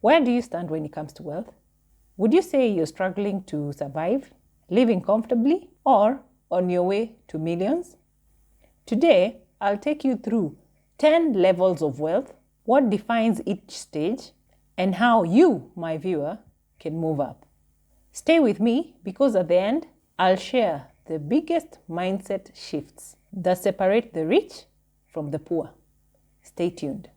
Where do you stand when it comes to wealth? Would you say you're struggling to survive, living comfortably, or on your way to millions? Today, I'll take you through 10 levels of wealth, what defines each stage, and how you, my viewer, can move up. Stay with me because at the end, I'll share the biggest mindset shifts that separate the rich from the poor. Stay tuned.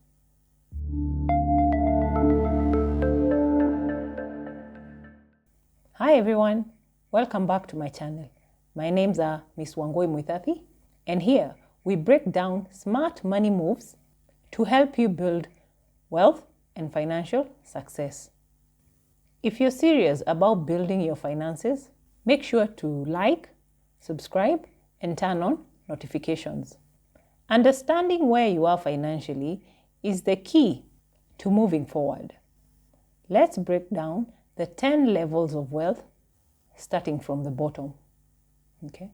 Hi everyone, welcome back to my channel. My name's Miss Wangoi Muithathi, and here we break down smart money moves to help you build wealth and financial success. If you're serious about building your finances, make sure to like, subscribe, and turn on notifications. Understanding where you are financially is the key to moving forward. Let's break down the 10 levels of wealth starting from the bottom. Okay?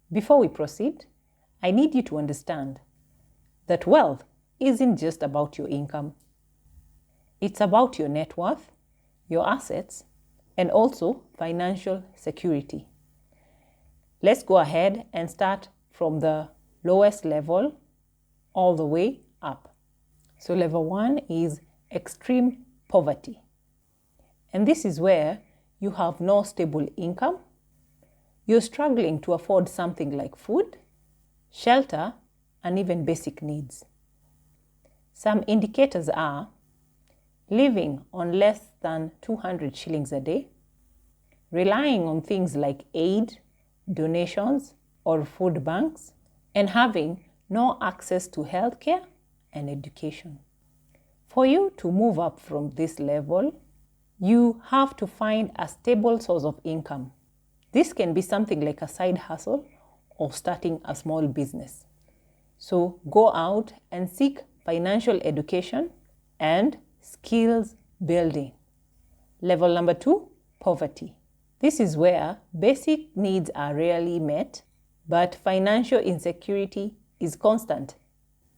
Before we proceed, I need you to understand that wealth isn't just about your income. It's about your net worth, your assets, and also financial security. Let's go ahead and start from the lowest level all the way up. So level 1 is extreme poverty. And this is where you have no stable income. You're struggling to afford something like food, shelter, and even basic needs. Some indicators are living on less than 200 shillings a day, relying on things like aid, donations, or food banks, and having no access to healthcare and education. For you to move up from this level, you have to find a stable source of income. This can be something like a side hustle or starting a small business. So go out and seek financial education and skills building. Level number 2, poverty. This is where basic needs are rarely met, but financial insecurity is constant.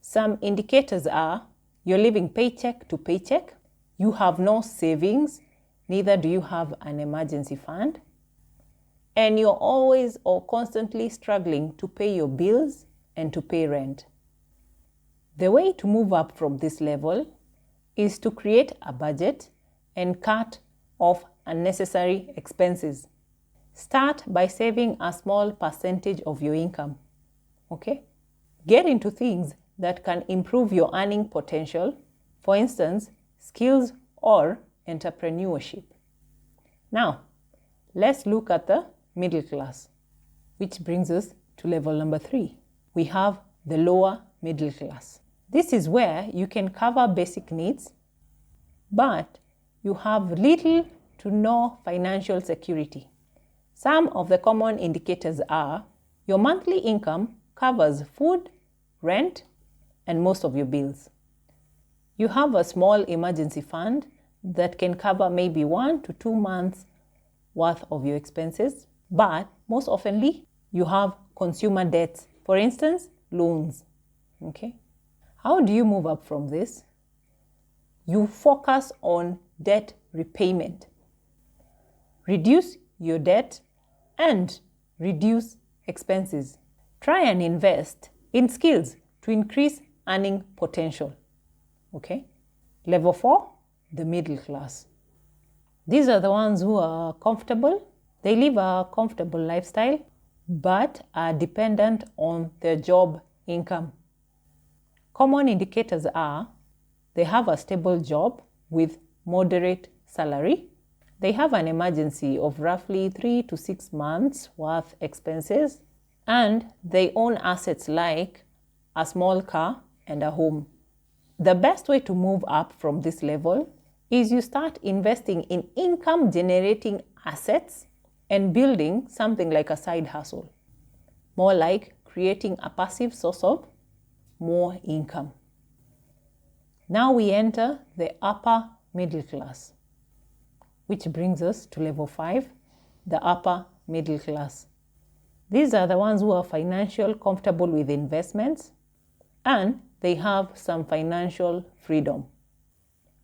Some indicators are you're living paycheck to paycheck, you have no savings, neither do you have an emergency fund, and you're always or constantly struggling to pay your bills and to pay rent. The way to move up from this level is to create a budget and cut off unnecessary expenses. Start by saving a small percentage of your income. Okay? Get into things that can improve your earning potential, for instance, skills or entrepreneurship. Now, let's look at the middle class, which brings us to level number 3. We have the lower middle class. This is where you can cover basic needs, but you have little to no financial security. Some of the common indicators are your monthly income covers food, rent, and most of your bills. You have a small emergency fund that can cover maybe 1 to 2 months worth of your expenses, but most oftenly you have consumer debts, for instance, loans. Okay? How do you move up from this? You focus on debt repayment. Reduce your debt and reduce expenses. Try and invest in skills to increase earning potential. Okay? Level 4, the middle class. These are the ones who are comfortable. They live a comfortable lifestyle, but are dependent on their job income. Common indicators are they have a stable job with moderate salary. They have an emergency of roughly 3 to 6 months worth expenses, and they own assets like a small car and a home. The best way to move up from this level is you start investing in income generating assets and building something like a side hustle. More like creating a passive source of more income. Now we enter the upper middle class, which brings us to level 5, the upper middle class. These are the ones who are financially comfortable with investments and they have some financial freedom.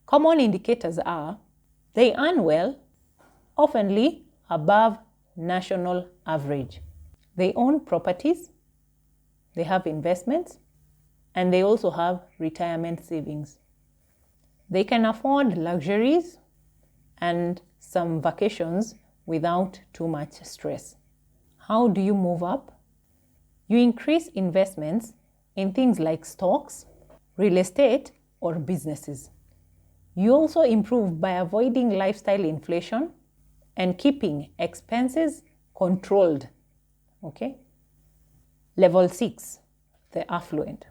Common indicators are they earn well, oftenly above national average. They own properties, they have investments, and they also have retirement savings. They can afford luxuries and some vacations without too much stress. How do you move up? You increase investments in things like stocks, real estate, or businesses. You also improve by avoiding lifestyle inflation and keeping expenses controlled. Okay? Level 6, the affluent.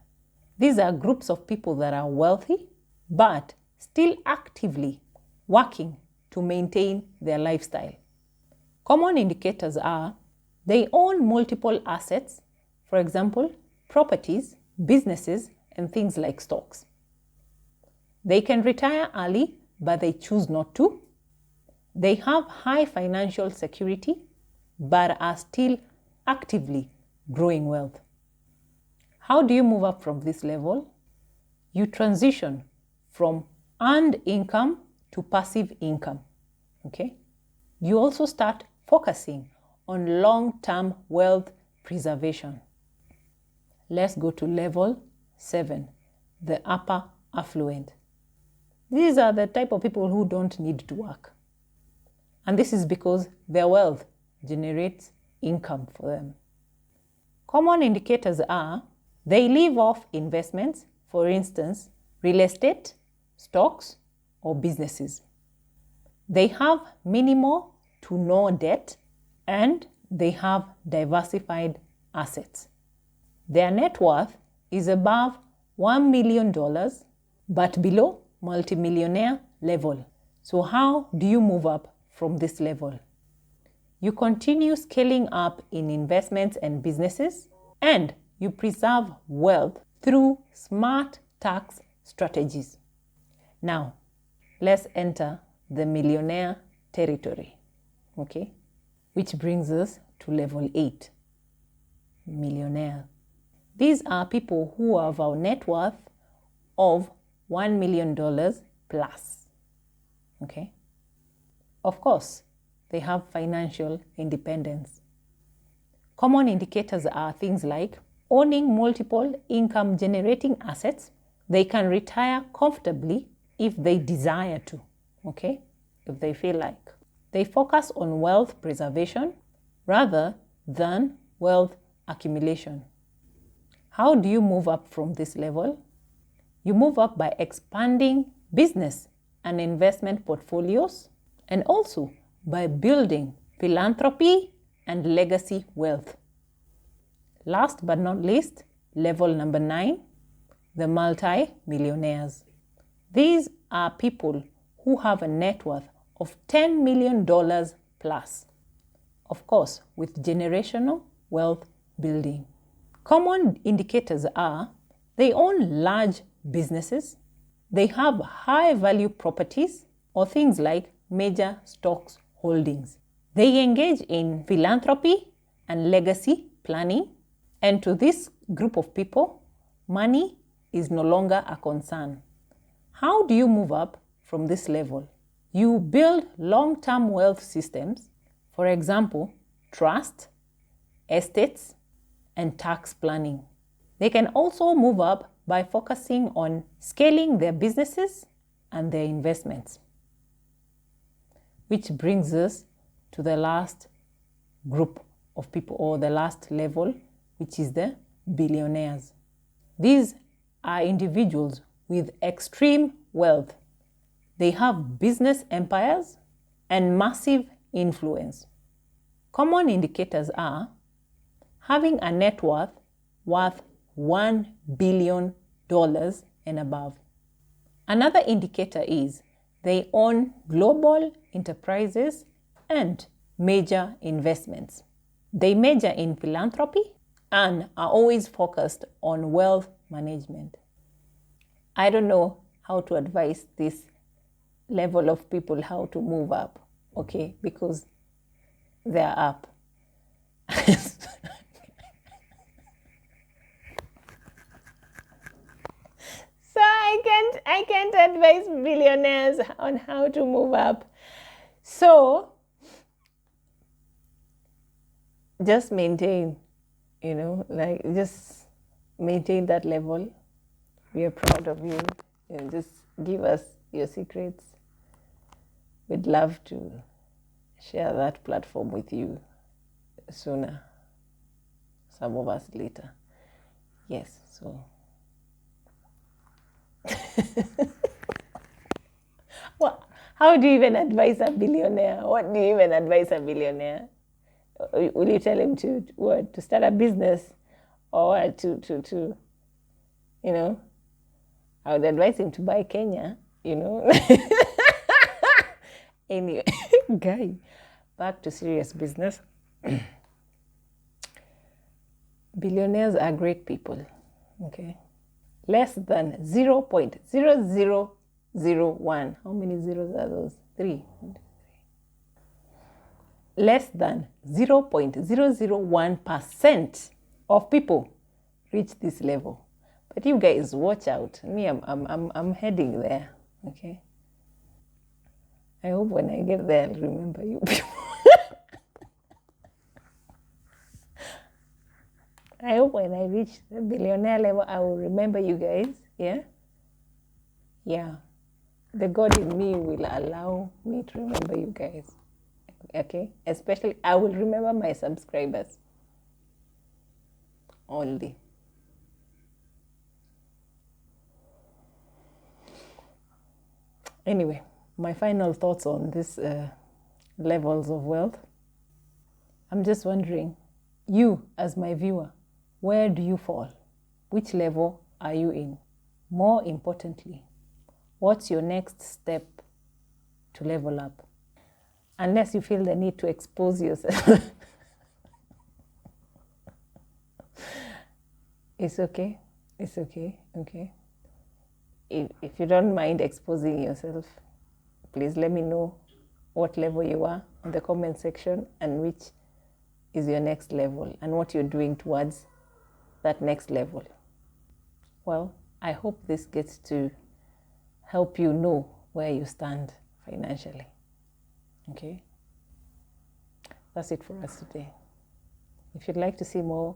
These are groups of people that are wealthy but still actively working to maintain their lifestyle. Common indicators are they own multiple assets, for example, properties, businesses, and things like stocks. They can retire early, but they choose not to. They have high financial security, but are still actively growing wealth. How do you move up from this level? You transition from earned income to passive income. Okay? You also start focusing on long-term wealth preservation. Let's go to level 7, the upper affluent. These are the type of people who don't need to work. And this is because their wealth generates income for them. Common indicators are they live off investments, for instance, real estate, stocks, or businesses. They have minimal to no debt, and they have diversified assets. Their net worth is above $1 million, but below multimillionaire level. So how do you move up from this level? You continue scaling up in investments and businesses, and you preserve wealth through smart tax strategies. Now, let's enter the millionaire territory, okay? Which brings us to level 8, millionaire. These are people who have a net worth of $1 million plus, okay? Of course, they have financial independence. Common indicators are things like owning multiple income-generating assets. They can retire comfortably if they desire to, okay? If they feel like. They focus on wealth preservation rather than wealth accumulation. How do you move up from this level? You move up by expanding business and investment portfolios, and also by building philanthropy and legacy wealth. Last but not least, level number 9, the multi-millionaires. These are people who have a net worth of $10 million plus, of course, with generational wealth building. Common indicators are they own large businesses, they have high-value properties or things like major stocks holdings. They engage in philanthropy and legacy planning, and to this group of people, money is no longer a concern. How do you move up from this level? You build long-term wealth systems, for example, trust, estates, and tax planning. They can also move up by focusing on scaling their businesses and their investments. Which brings us to the last group of people, or the last level, which is the billionaires. These are individuals with extreme wealth. They have business empires and massive influence. Common indicators are having a net worth $1 billion and above. Another indicator is they own global enterprises and major investments. They major in philanthropy and are always focused on wealth management. I don't know how to advise this level of people how to move up, okay, because they're up. I can't advise billionaires on how to move up. So just maintain, like just maintain that level. We are proud of you. Just give us your secrets. We'd love to share that platform with you sooner, some of us later. Yes, so. Well, how do you even advise a billionaire? What do you even advise a billionaire? Will you tell him to start a business, or to I would advise him to buy Kenya, Anyway, guy, back to serious business. Billionaires are great people, okay? Less than 0.0001. How many zeros are those? 3. Less than 0.001% of people reach this level. But you guys, watch out. Me, I'm heading there, okay? I hope when I get there, I'll remember you people. I hope when I reach the billionaire level, I will remember you guys, yeah? Yeah. The God in me will allow me to remember you guys, okay? Especially, I will remember my subscribers only. Anyway, my final thoughts on this levels of wealth. I'm just wondering, you as my viewer, where do you fall? Which level are you in? More importantly, what's your next step to level up? Unless you feel the need to expose yourself. It's okay. It's okay. Okay. If you don't mind exposing yourself, please let me know what level you are in the comment section and which is your next level and what you're doing towards that next level. Well, I hope this gets to help you know where you stand financially. Okay? That's it for us today. If you'd like to see more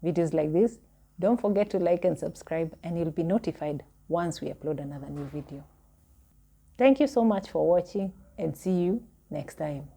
videos like this, don't forget to like and subscribe, and you'll be notified once we upload another new video. Thank you so much for watching, and see you next time.